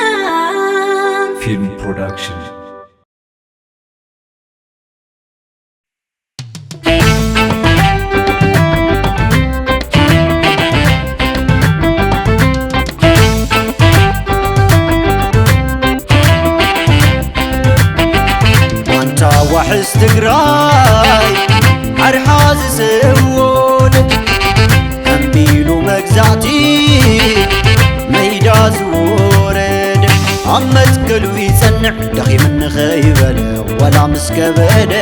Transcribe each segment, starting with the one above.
Suzanne Film Production. وحس تقراي عرحاز سوون أمبيلو مجزعتي ميداز ورد عمت كلو يصنع دخي من خيبل ولا مسكبل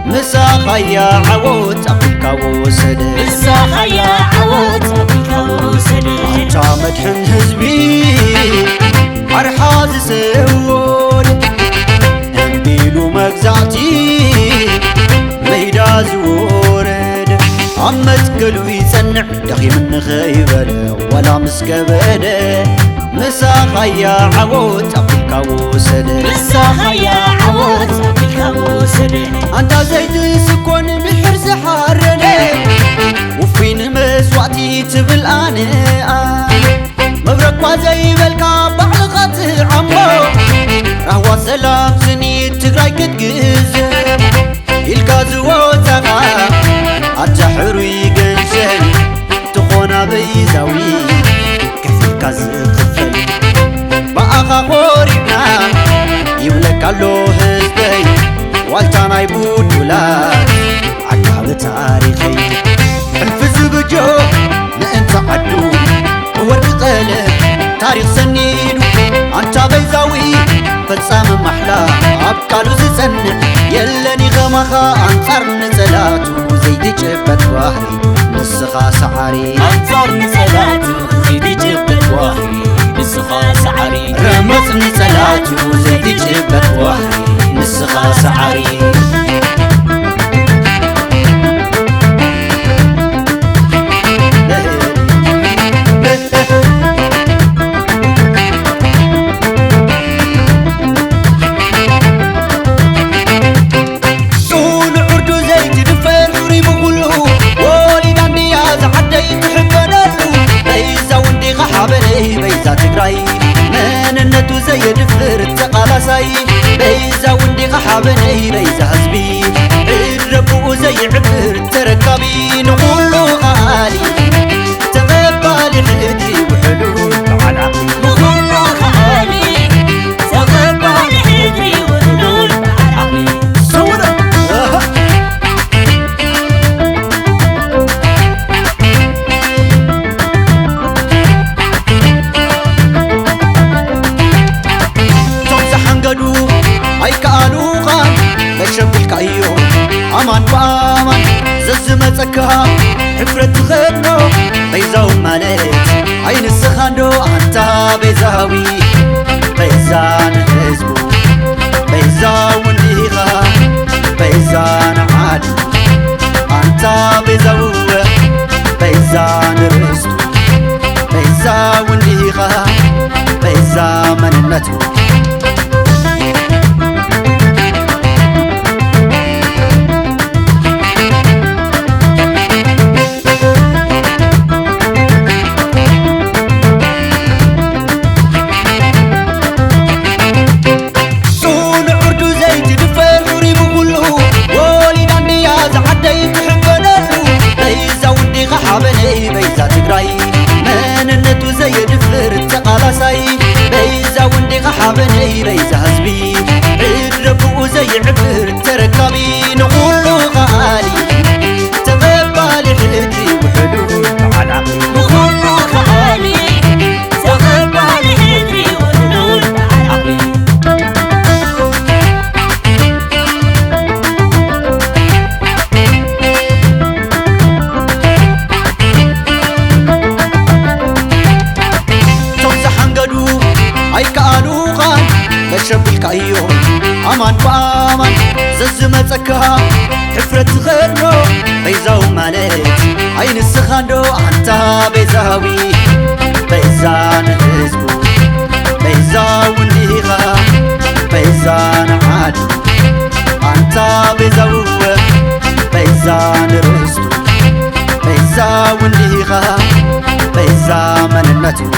مساخا يا عوت أبوكا وسد مساخا يا عوت أبوكا وسد أنت مدحن هزبي عرحاز سوون بيلو مجزعتي ميداز ورد عمت كلو يصنع دخي من خيبل ولا مسكبل مساخا يا عوت أبوكا وسد مساخا يا عوت أبوكا وسد أنت زيت سكون بحرز حارني وفين مسواتي تبل أنا مبرك زي بالكا بعلقات عمو رهوة سلام سني تقراي كتقزم الكاز ووتغا التحر يقنشل تخونا بيزاوي كيف الكاز خفل بأخا خورينا يبلك اللو هزبي والتانا يبود ولاد عقاب تاريخي الفز بجو نأنت عدو ورد قلب تاريخ سنين أنت بيزاوي فتصام محلا أبكالو زسنن يلني غمخا أنصار نزلاتو زيدي جبت واهري نسخا سعاري أنصار نزلاتو زيدي جبت واهري نسخا سعاري رمت نزلاتو زيدي جبت واهري نسخا سعاري من النتو زي دفر التقالاساي بيزا وندي غحابني بيزا حزبي الربو زي عبر التركابي نقولو غالي تغبالي حدي وحلول على عقلي نقولو غالي تغبالي حدي وحلول على عقلي صورة أي كانوغا بشبك أيوم أمان بأمان ززمتكها حفرة غنو بيزاو مالت عين السخاندو أنت بيزاوي بيزان حزبو بيزاو نديغا بيزان عادي أنت بيزاو بيزان رزقو بيزاو نديغا بيزان مننتو بيزا تقراي من النتو زي دفر التقالاساي بيزا وندي غحابني بيزا حزبي الربو زي عبر التركابي نقولو غالي تغبالي حدي وحلول على عقلي نقولو غالي تغبالي حدي وحلول على عقلي شبك أيوم أمان بأمان ززمتكها حفرة غنو بيزاو مالت عين السخاندو أنت بيزاوي بيزان حزبو بيزاو نديغا بيزان عادي أنت بيزاو بيزان رزقو بيزا ونديخا بيزا مننتو